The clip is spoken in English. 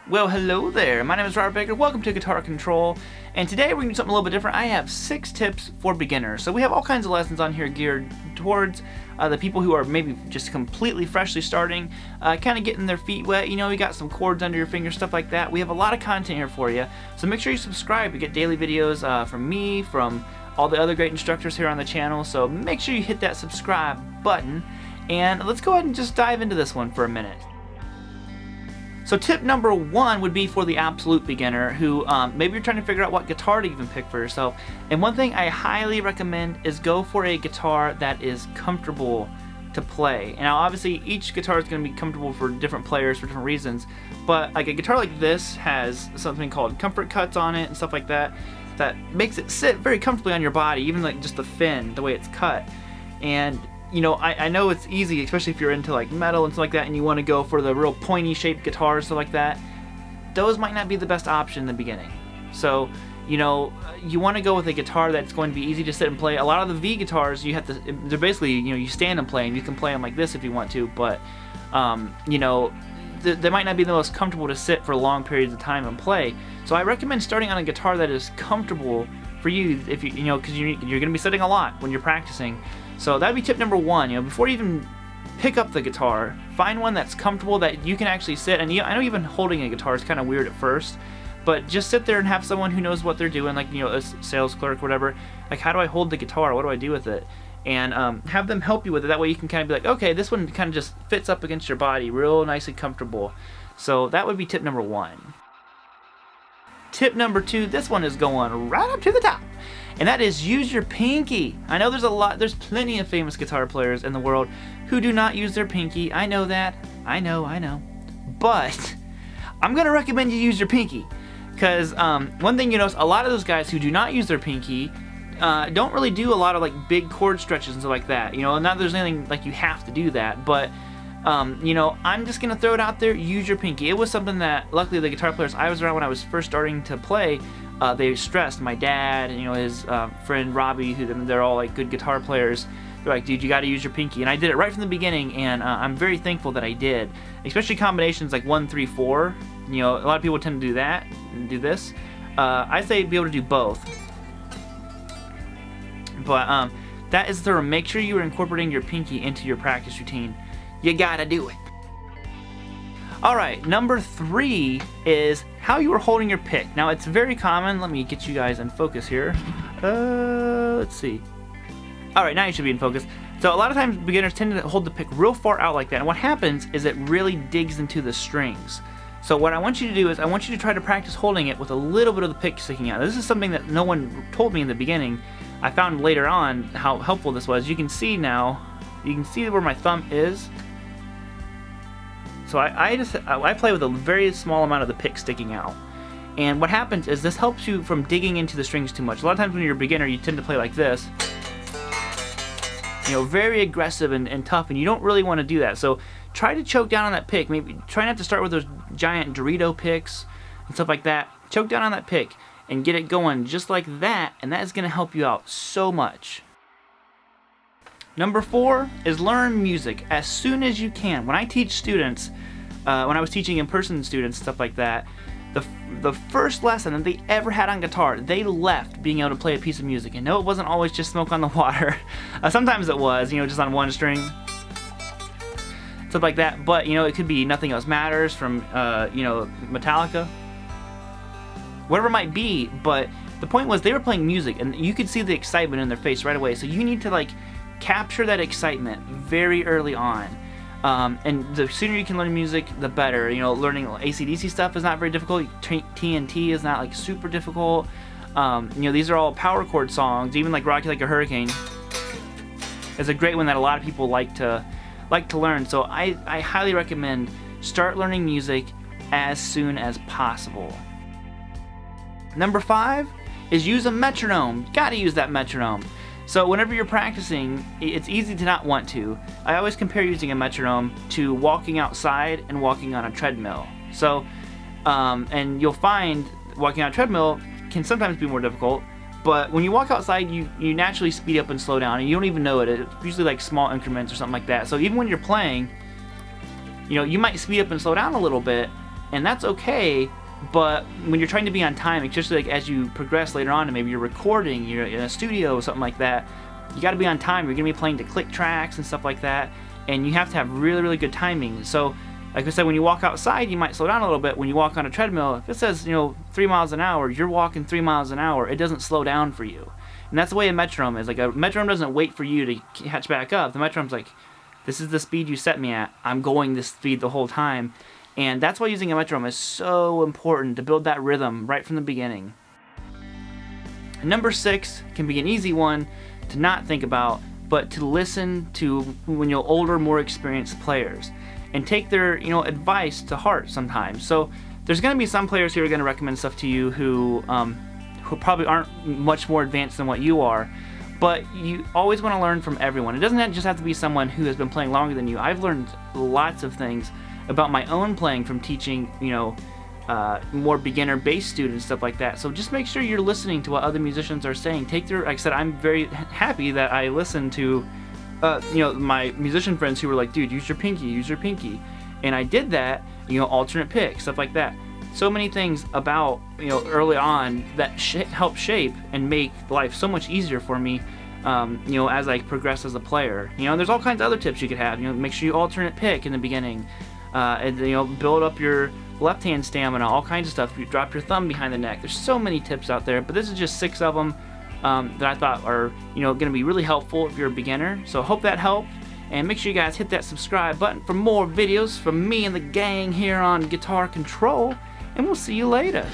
Well, hello there. My name is Robert Baker. Welcome to Guitar Control. And today we're going to do something a little bit different. I have 6 tips for beginners. So we have all kinds of lessons on here geared towards the people who are maybe just completely freshly starting, kind of getting their feet wet. You know, you got some chords under your fingers, stuff like that. We have a lot of content here for you. So make sure you subscribe. You get daily videos from me, from all the other great instructors here on the channel. So make sure you hit that subscribe button. And let's go ahead and just dive into this one for a minute. So tip number 1 would be for the absolute beginner who maybe you're trying to figure out what guitar to even pick for yourself. And one thing I highly recommend is go for a guitar that is comfortable to play. Now obviously each guitar is going to be comfortable for different players for different reasons, but like a guitar like this has something called comfort cuts on it and stuff like that that makes it sit very comfortably on your body, even like just the fin, the way it's cut. And you know, I know it's easy, especially if you're into like metal and stuff like that and you want to go for the real pointy shaped guitars, stuff like that. Those might not be the best option in the beginning. So, you know, you want to go with a guitar that's going to be easy to sit and play. A lot of the V guitars, you have to, they're basically, you know, you stand and play, and you can play them like this if you want to, but, you know, they might not be the most comfortable to sit for long periods of time and play. So I recommend starting on a guitar that is comfortable for you, if you know, because you're going to be sitting a lot when you're practicing. So that'd be tip number 1. You know, before you even pick up the guitar, find one that's comfortable that you can actually sit. And I know even holding a guitar is kind of weird at first, but just sit there and have someone who knows what they're doing, like, you know, a sales clerk, whatever. Like, how do I hold the guitar? What do I do with it? And have them help you with it. That way you can kind of be like, okay, this one kind of just fits up against your body, real nice and comfortable. So that would be tip number 1. Tip number 2, this one is going right up to the top, and that is use your pinky. I know there's plenty of famous guitar players in the world who do not use their pinky. I know that. I know. But I'm going to recommend you use your pinky, because one thing you notice, a lot of those guys who do not use their pinky don't really do a lot of like big chord stretches and stuff like that. You know, not that there's anything like you have to do that, but you know, I'm just gonna throw it out there. Use your pinky. It was something that luckily the guitar players I was around when I was first starting to play, they stressed. My dad and, you know, his friend Robbie, who they're all like good guitar players. They're like, dude, you got to use your pinky. And I did it right from the beginning, and I'm very thankful that I did. Especially combinations like 1, 3, 4. You know, a lot of people tend to do that and do this. I say be able to do both. But that is the make sure you are incorporating your pinky into your practice routine. You gotta do it. Alright, number 3 is how you are holding your pick. Now it's very common. Let me get you guys in focus here. Let's see. Alright, now you should be in focus. So a lot of times beginners tend to hold the pick real far out like that, and what happens is it really digs into the strings. So what I want you to do is I want you to try to practice holding it with a little bit of the pick sticking out. Now, this is something that no one told me in the beginning. I found later on how helpful this was. You can see now, you can see where my thumb is. So I play with a very small amount of the pick sticking out. And what happens is this helps you from digging into the strings too much. A lot of times when you're a beginner, you tend to play like this. You know, very aggressive and tough, and you don't really want to do that. So try to choke down on that pick. Maybe try not to start with those giant Dorito picks and stuff like that. Choke down on that pick and get it going just like that, and that is going to help you out so much. Number 4 is learn music as soon as you can. When I teach students, when I was teaching in-person students, stuff like that, the first lesson that they ever had on guitar, they left being able to play a piece of music. And no, it wasn't always just Smoke on the Water. Sometimes it was, you know, just on one string, stuff like that. But, you know, it could be Nothing Else Matters from, you know, Metallica. Whatever it might be, but the point was they were playing music, and you could see the excitement in their face right away. So you need to, like, capture that excitement very early on. And the sooner you can learn music, the better. You know, learning AC/DC stuff is not very difficult. TNT is not like super difficult. You know, these are all power chord songs. Even like Rock You Like a Hurricane is a great one that a lot of people like to learn. So I highly recommend start learning music as soon as possible. Number 5 is use a metronome. You gotta use that metronome. So whenever you're practicing, it's easy to not want to. I always compare using a metronome to walking outside and walking on a treadmill. So, and you'll find walking on a treadmill can sometimes be more difficult, but when you walk outside, you naturally speed up and slow down, and you don't even know it. It's usually like small increments or something like that. So even when you're playing, you know, you might speed up and slow down a little bit, and that's okay. But when you're trying to be on time, especially like as you progress later on, and maybe you're recording, you're in a studio or something like that, you got to be on time. You're gonna be playing to click tracks and stuff like that, and you have to have really, really good timing. So, like I said, when you walk outside, you might slow down a little bit. When you walk on a treadmill, if it says 3 miles an hour, you're walking 3 miles an hour. It doesn't slow down for you, and that's the way a metronome is. Like a metronome doesn't wait for you to catch back up. The metronome's like, this is the speed you set me at. I'm going this speed the whole time. And that's why using a metronome is so important, to build that rhythm right from the beginning. Number 6 can be an easy one to not think about, but to listen to older, more experienced players and take their advice to heart sometimes. So there's going to be some players who are going to recommend stuff to you who probably aren't much more advanced than what you are. But you always want to learn from everyone. It doesn't just have to be someone who has been playing longer than you. I've learned lots of things about my own playing from teaching, more beginner bass students, stuff like that. So just make sure you're listening to what other musicians are saying. Like I said, I'm very happy that I listen to, my musician friends who were like, dude, use your pinky. And I did that, alternate pick, stuff like that. So many things about, early on that help shape and make life so much easier for me, as I progress as a player. There's all kinds of other tips you could have. Make sure you alternate pick in the beginning. And build up your left hand stamina, all kinds of stuff. You drop your thumb behind the neck. There's so many tips out there, but this is just 6 of them that I thought are going to be really helpful if you're a beginner. So I hope that helped, and make sure you guys hit that subscribe button for more videos from me and the gang here on Guitar Control, and we'll see you later.